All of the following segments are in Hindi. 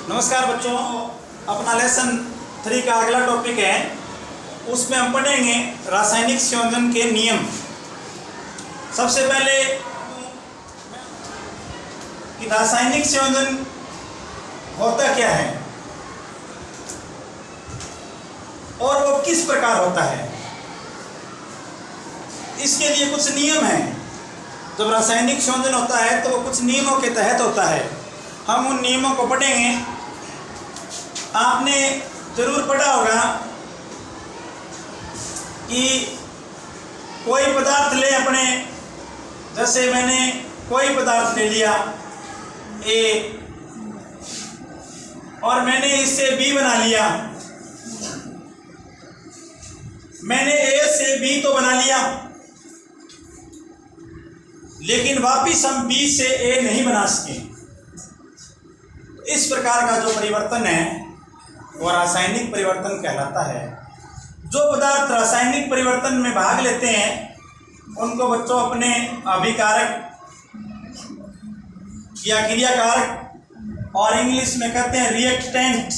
नमस्कार बच्चों, अपना लेसन 3 का अगला टॉपिक है, उसमें हम पढ़ेंगे रासायनिक संयोजन के नियम। सबसे पहले कि रासायनिक संयोजन होता क्या है और वो किस प्रकार होता है। इसके लिए कुछ नियम हैं। जब रासायनिक संयोजन होता है तो वो कुछ नियमों के तहत होता है। हम उन नियमों को पढ़ेंगे। आपने जरूर पढ़ा होगा कि कोई पदार्थ ले अपने, जैसे मैंने कोई पदार्थ ले लिया ए और मैंने इससे बी बना लिया। मैंने ए से बी तो बना लिया, लेकिन वापिस हम बी से ए नहीं बना सके। इस प्रकार का जो परिवर्तन है वो रासायनिक परिवर्तन कहलाता है। जो पदार्थ रासायनिक परिवर्तन में भाग लेते हैं उनको बच्चों अपने अभिकारक या क्रियाकारक और इंग्लिश में कहते हैं रिएक्टेंट्स,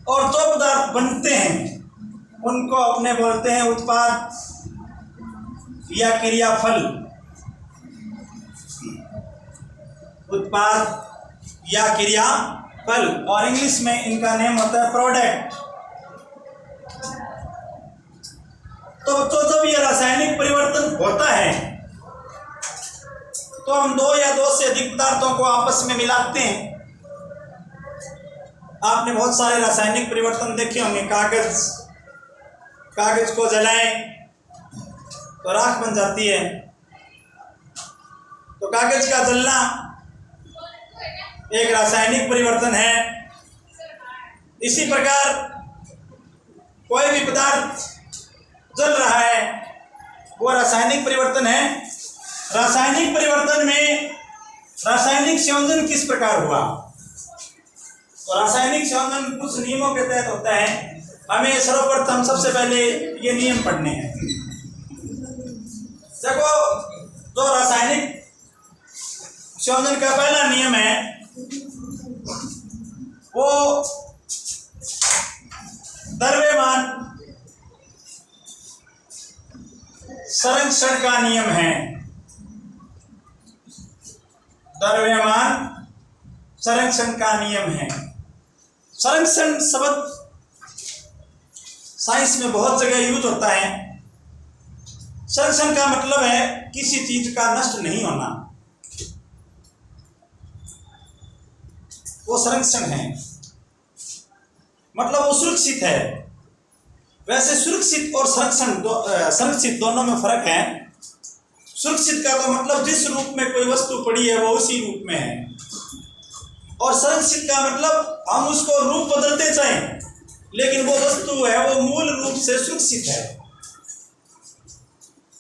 और जो पदार्थ बनते हैं उनको अपने बोलते हैं उत्पाद या क्रियाफल। उत्पाद या क्रियाफल, और इंग्लिश में इनका नेम होता है प्रोडक्ट। तो जब ये रासायनिक परिवर्तन होता है तो हम 2 या 2 से अधिक पदार्थों को आपस में मिलाते हैं। आपने बहुत सारे रासायनिक परिवर्तन देखे होंगे। कागज को जलाएं तो राख बन जाती है, तो कागज का जलना एक रासायनिक परिवर्तन है। इसी प्रकार कोई भी पदार्थ जल रहा है वो रासायनिक परिवर्तन है। रासायनिक परिवर्तन में रासायनिक संयोजन किस प्रकार हुआ, तो रासायनिक संयोजन कुछ नियमों के तहत होता है। हमें सर्वप्रथम सबसे पहले ये नियम पढ़ने हैं। देखो, जो रासायनिक संयोजन का पहला नियम है वो द्रव्यमान संरक्षण का नियम है। द्रव्यमान संरक्षण का नियम है। संरक्षण शब्द साइंस में बहुत जगह यूज होता है। संरक्षण का मतलब है किसी चीज का नष्ट नहीं होना, वो संरक्षण है, मतलब वो सुरक्षित है। वैसे सुरक्षित और संरक्षित दोनों में फर्क है। सुरक्षित का तो मतलब जिस रूप में कोई वस्तु पड़ी है वो उसी रूप में है, और संरक्षित का मतलब हम उसको रूप बदलते चाहें लेकिन वो वस्तु है वो मूल रूप से सुरक्षित है।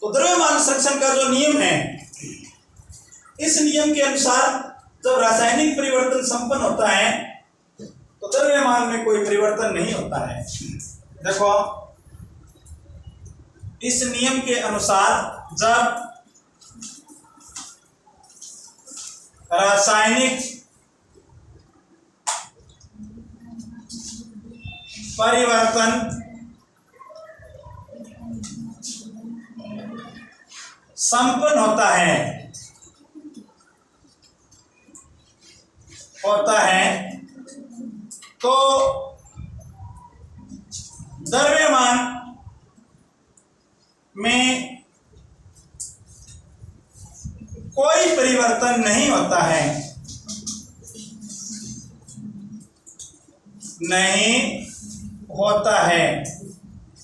तो द्रव्यमान संरक्षण का जो नियम है, इस नियम के अनुसार जब रासायनिक परिवर्तन संपन्न होता है तो द्रव्यमान में कोई परिवर्तन नहीं होता है। देखो, इस नियम के अनुसार जब रासायनिक परिवर्तन संपन्न होता है तो द्रव्यमान में कोई परिवर्तन नहीं होता है। नहीं होता है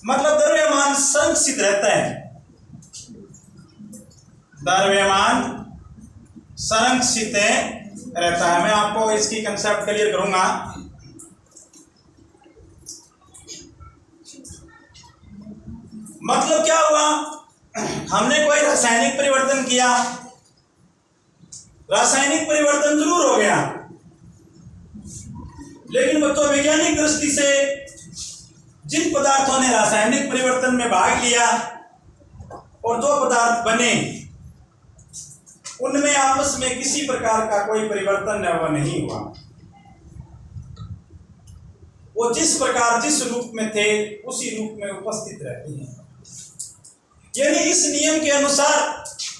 मतलब द्रव्यमान संरक्षित रहता है। द्रव्यमान संरक्षित रहता है। मैं आपको इसकी कंसेप्ट क्लियर करूंगा। मतलब क्या हुआ, हमने कोई रासायनिक परिवर्तन किया, रासायनिक परिवर्तन जरूर हो गया, लेकिन बच्चों वैज्ञानिक दृष्टि से जिन पदार्थों ने रासायनिक परिवर्तन में भाग लिया और जो पदार्थ बने उनमें आपस में किसी प्रकार का कोई परिवर्तन नहीं हुआ। वो जिस प्रकार जिस रूप में थे उसी रूप में उपस्थित रहते हैं। यानी इस नियम के अनुसार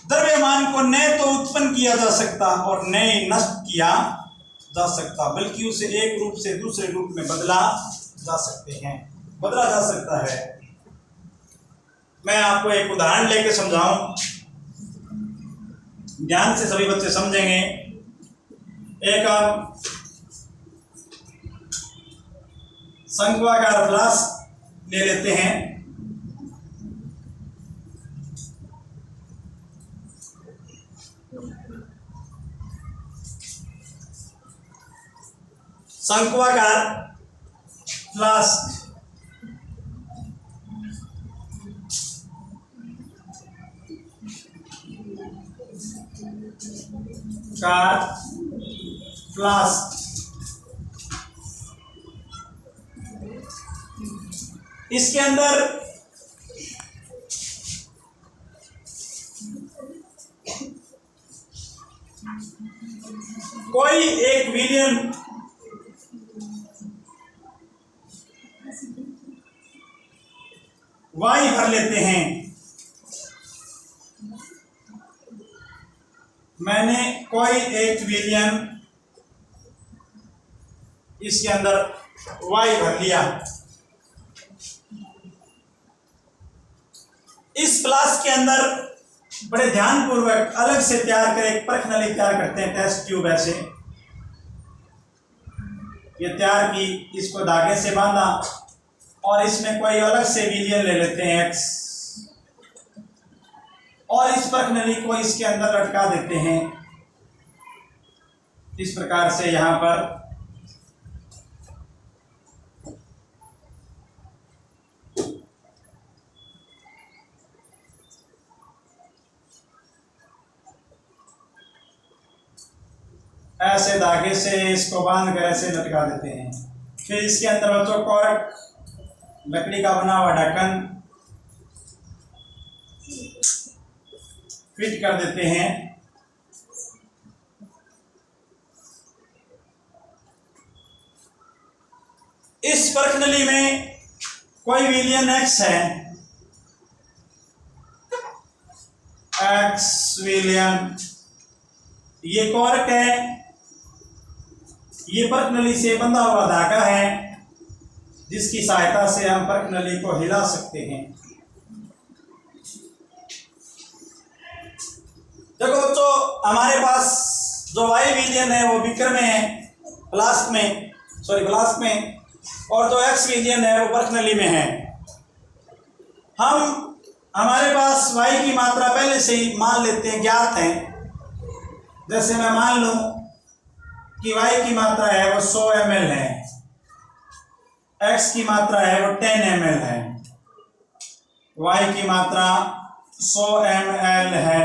द्रव्यमान को न तो उत्पन्न किया जा सकता और न ही नष्ट किया जा सकता, बल्कि उसे एक रूप से दूसरे रूप में बदला जा सकता है। मैं आपको एक उदाहरण लेके समझाऊं, ध्यान से सभी बच्चे समझेंगे। एक हम शंक्वाकार फ्लास्क ले लेते हैं। शंक्वाकार फ्लास्क इसके अंदर कोई एक विलियन वाई भर लेते हैं। मैंने कोई एक विलियन इसके अंदर वाई भर लिया। इस फ्लास्क के अंदर बड़े ध्यानपूर्वक अलग से तैयार कर एक परख नली तैयार करते हैं, टेस्ट ट्यूब ऐसे ये तैयार की, इसको धागे से बांधा और इसमें कोई अलग से विलियन ले लेते हैं एक्स, और इस परख नली को इसके अंदर लटका देते हैं इस प्रकार से। यहां पर ऐसे धागे से इसको बांध कर ऐसे लटका देते हैं। फिर इसके अंदर बच्चों कॉर्क लकड़ी का बना हुआ ढक्कन फिट कर देते हैं। इस परख नली में कोई विलियन एक्स है, एक्स विलियन, ये कॉर्क है, ये परख नली से बंधा हुआ धागा है जिसकी सहायता से हम परख नली को हिला सकते हैं। देखो बच्चों, हमारे पास जो वाई विलियन है वो बीकर में है, फ्लास्क में, और जो एक्स विलियन है वो परख नली में है। हमारे पास वाई की मात्रा पहले से ही मान लेते हैं, ज्ञात है। जैसे मैं मान लूं कि वाई की मात्रा है वो 100 ml है, एक्स की मात्रा है वो 10 ml है। वाई की मात्रा 100 ml है,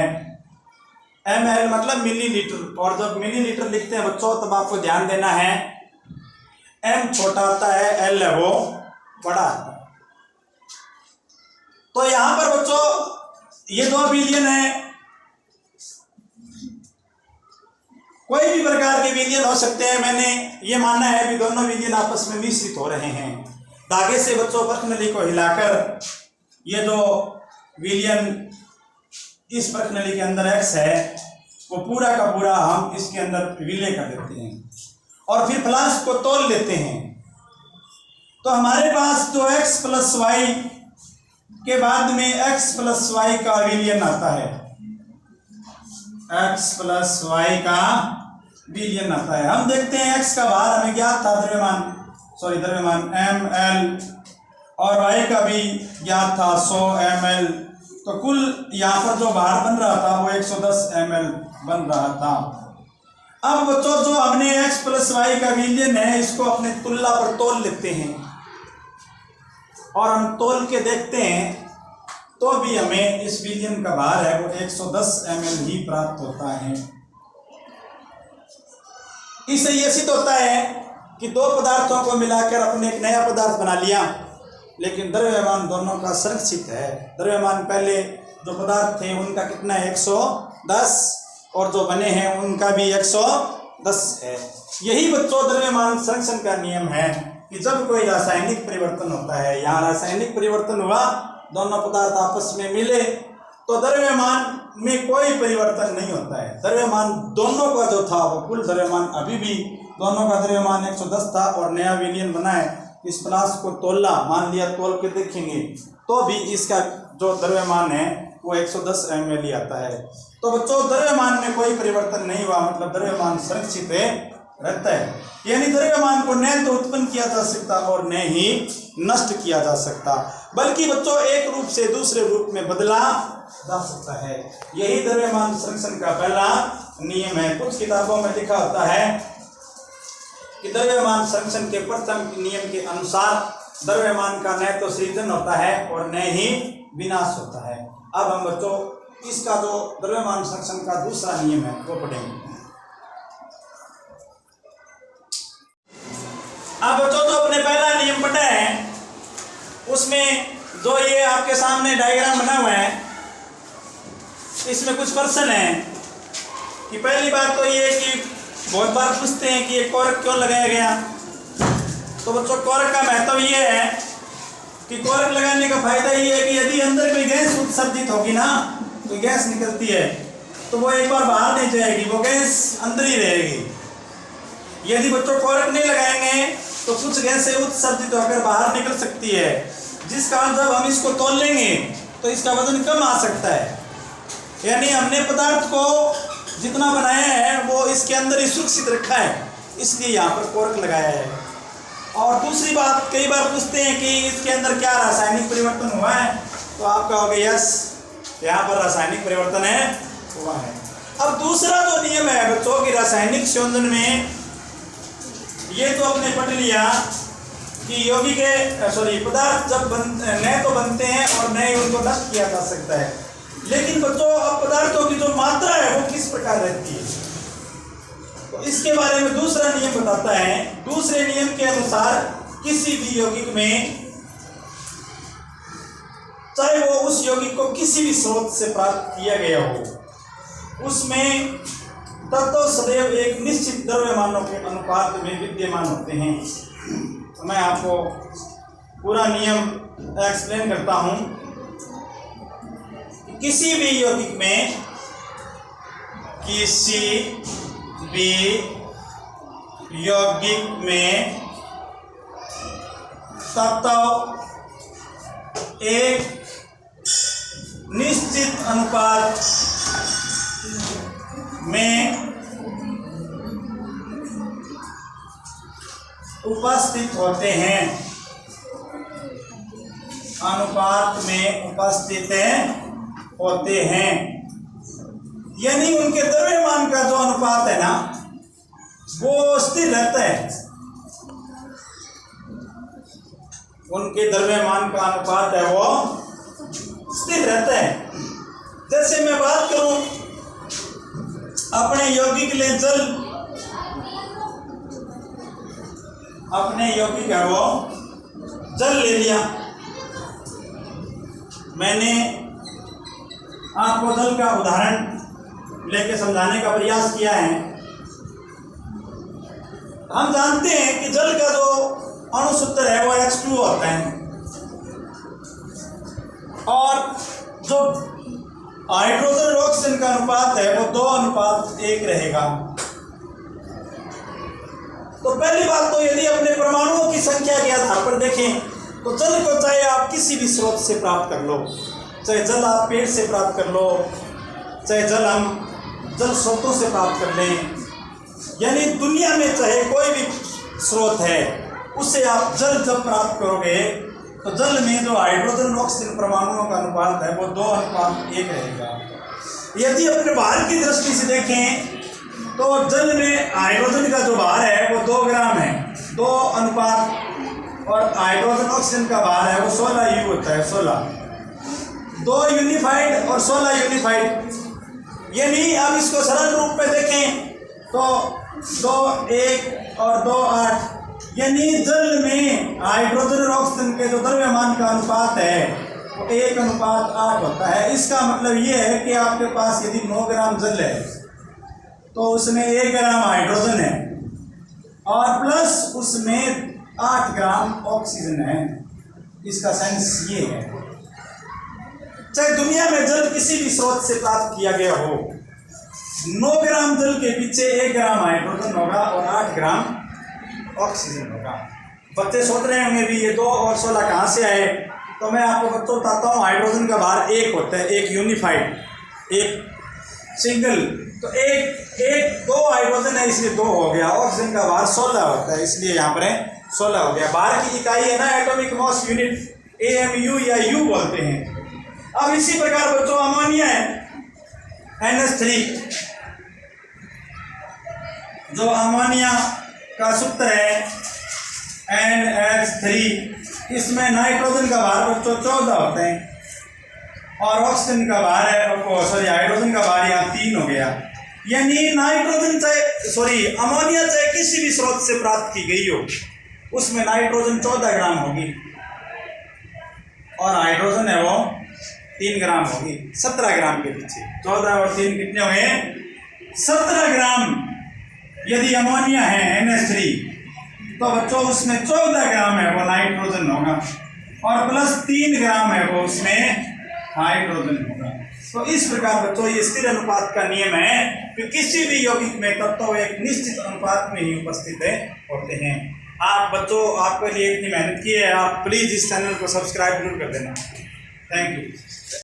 ml मतलब मिलीलीटर, और जब मिलीलीटर लिखते हैं बच्चों तब आपको ध्यान देना है m छोटा आता है, l है वो बड़ा आता है। तो यहां पर बच्चों ये 2 विलियन है, कोई भी प्रकार के विलियन हो सकते हैं। मैंने ये मानना है कि दोनों विलियन आपस में मिश्रित हो रहे हैं। धागे से बच्चों परख नली को हिलाकर ये जो विलियन इस परख नली के अंदर एक्स है वो पूरा का पूरा हम इसके अंदर विलय कर देते हैं और फिर फ्लास्क को तोल लेते हैं। तो हमारे पास जो एक्स प्लस वाई के बाद में एक्स प्लस वाई का विलियन आता है, एक्स प्लस वाई का विलियन आता है। हम देखते हैं एक्स का भार हमें ज्ञात था, द्रव्यमान ml, और वाई का भी ज्ञात था 100 ml। तो कुल यहाँ पर जो भार बन रहा था वो 110 ml बन रहा था। अब बच्चों जो हमने x प्लस वाई का विलियन है इसको अपने तुलना पर तोल लेते हैं और हम तोल के देखते हैं तो भी हमें इस विलियन का भार है वो 110 ml ही प्राप्त होता है। इससे यह सिद्ध होता है कि 2 पदार्थों को मिलाकर अपने एक नया पदार्थ बना लिया, लेकिन द्रव्यमान दोनों का संरक्षित है। द्रव्यमान पहले जो पदार्थ थे उनका कितना है 110, और जो बने हैं उनका भी 110 है। यही बच्चों द्रव्यमान संरक्षण का नियम है। कि जब कोई रासायनिक परिवर्तन होता है, यहाँ रासायनिक परिवर्तन हुआ, दोनों पदार्थ आपस में मिले, तो द्रव्यमान में कोई परिवर्तन नहीं होता है। द्रव्यमान दोनों का जो था वो कुल द्रव्यमान अभी भी दोनों का द्रव्यमान 110 था, और नया विलयन बना है, इस प्लास को तोला, मान लिया, तोल के देखेंगे तो भी इसका जो द्रव्यमान है वो 110 ml ही आता है। तो बच्चों द्रव्यमान में कोई परिवर्तन नहीं हुआ, मतलब द्रव्यमान संरक्षित रहता है। यानी द्रव्यमान को न तो उत्पन्न किया जा सकता और न ही नष्ट किया जा सकता, बल्कि बच्चों एक रूप से दूसरे रूप में बदला जा सकता है। यही द्रव्यमान संरक्षण का पहला नियम है। कुछ किताबों में लिखा होता है कि द्रव्यमान संरक्षण के प्रथम नियम के अनुसार द्रव्यमान का न तो सृजन होता है और न ही विनाश होता है। अब हम बच्चों इसका जो द्रव्यमान संरक्षण का दूसरा नियम है वो पढ़ेंगे। अब बच्चों जो अपने पहला नियम पढ़ा है उसमें जो ये आपके सामने डायग्राम बना हुआ है, इसमें कुछ प्रश्न है कि पहली बात तो ये कि बहुत बार पूछते हैं कि ये कोरक क्यों लगाया गया। तो बच्चों कोरक का महत्व ये है कि कोरक लगाने का फायदा ये है कि यदि अंदर कोई गैस उत्सर्जित होगी ना, तो गैस निकलती है तो वो एक बार बाहर नहीं जाएगी, वो गैस अंदर ही रहेगी। यदि बच्चों कोरक नहीं लगाएंगे तो कुछ गैसें उत्सर्जित होकर बाहर निकल सकती है, जिस कारण जब हम इसको तौल लेंगे तो इसका वजन कम आ सकता है। यानी हमने पदार्थ को जितना बनाया है वो इसके अंदर ही सुरक्षित रखा है, इसलिए यहाँ पर कोरक लगाया है। और दूसरी बात, कई बार पूछते हैं कि इसके अंदर क्या रासायनिक परिवर्तन हुआ है, तो आप कहोगे यस, यहाँ पर रासायनिक परिवर्तन है हुआ है। अब दूसरा जो नियम है बच्चों की रासायनिक संयोजन में, ये तो आपने पढ़ लिया कि यौगिक पदार्थ जब न तो बनते हैं और न ही उनको नष्ट किया जा सकता है। लेकिन बच्चों अब पदार्थों की जो मात्रा है वो किस प्रकार रहती है, तो इसके बारे में दूसरा नियम बताता है। दूसरे नियम के अनुसार किसी भी यौगिक में, चाहे वो उस यौगिक को किसी भी स्रोत से प्राप्त किया गया हो, उसमें तत्व सदैव एक निश्चित द्रव्यमानों के अनुपात में विद्यमान होते हैं। तो मैं आपको पूरा नियम एक्सप्लेन करता हूं। किसी भी यौगिक में, किसी भी यौगिक में तत्व एक निश्चित अनुपात में उपस्थित होते हैं, अनुपात में उपस्थित होते हैं। यानी उनके द्रव्यमान का जो अनुपात है ना वो स्थिर रहता है, उनके द्रव्यमान का अनुपात है वो स्थिर रहता है। जैसे मैं बात करूं, अपने यौगिक ले जल, अपने यौगिक है वो जल ले लिया, मैंने आपको जल का उदाहरण लेके समझाने का प्रयास किया है। हम जानते हैं कि जल का जो अणुसूत्र है वो H2 होता है, और जो हाइड्रोजन और ऑक्सीजन का अनुपात है वो 2:1 रहेगा। तो पहली बात तो यदि अपने परमाणुओं की संख्या के आधार पर देखें तो जल को चाहे आप किसी भी स्रोत से प्राप्त कर लो, चाहे जल आप पेड़ से प्राप्त कर लो, चाहे जल हम जल स्रोतों से प्राप्त कर लें, यानी दुनिया में चाहे कोई भी स्रोत है उससे आप जल जब प्राप्त करोगे तो जल में जो हाइड्रोजन और ऑक्सीजन परमाणुओं का अनुपात है वो 2:1 रहेगा। यदि अपने भार की दृष्टि से देखें तो जल में हाइड्रोजन का जो भार है वो 2 ग्राम है, 2 अनुपात, और हाइड्रोजन ऑक्सीजन का भार है वो 16 U होता है, 16, 2 यूनिफाइड और 16 यूनिफाइड। यानी अब इसको सरल रूप में देखें तो 2:1 और 2:8, यानी जल में हाइड्रोजन और ऑक्सीजन के जो द्रव्यमान का अनुपात है वो 1:8 होता है। इसका मतलब ये है कि आपके पास यदि 9 ग्राम जल है तो उसमें 1 ग्राम हाइड्रोजन है और प्लस उसमें 8 ग्राम ऑक्सीजन है। इसका सेंस ये है, चाहे दुनिया में जल किसी भी स्रोत से प्राप्त किया गया हो, 9 ग्राम जल के पीछे 1 ग्राम हाइड्रोजन होगा और 8 ग्राम ऑक्सीजन होगा। बच्चे सोच रहे होंगे भी ये 2 और 16 कहाँ से आए, तो मैं आपको बच्चों बताता हूँ। हाइड्रोजन का भार 1 होता है, एक यूनिफाइड, एक सिंगल, तो एक 2 हाइड्रोजन है इसलिए 2 हो गया। ऑक्सीजन का भार 16 होता है इसलिए यहाँ पर 16 हो गया। भार की इकाई है ना एटॉमिक मास यूनिट, AMU या U बोलते हैं। अब इसी प्रकार बच्चों अमोनिया है NH3, जो अमोनिया का सूत्र है NH3, इसमें नाइट्रोजन का भार बच्चों 14 होता है और ऑक्सीजन का भार है हाइड्रोजन का भार यहाँ 3 हो गया। यानी नाइट्रोजन अमोनिया चाहे किसी भी स्रोत से प्राप्त की गई हो, उसमें नाइट्रोजन 14 ग्राम होगी और हाइड्रोजन है वो 3 ग्राम होगी। 17 ग्राम के पीछे 14 और 3 कितने हुए? 17 ग्राम। यदि अमोनिया है NH3 तो बच्चों उसमें 14 ग्राम है वो नाइट्रोजन होगा और प्लस 3 ग्राम है वो उसमें हाइड्रोजन होगा। तो इस प्रकार बच्चों ये स्थिर अनुपात का नियम है कि किसी भी यौगिक में तत्व एक निश्चित अनुपात में ही उपस्थित होते हैं। आप बच्चों, आपके लिए इतनी मेहनत की है, आप प्लीज़ इस चैनल को सब्सक्राइब जरूर कर देना। Thank you.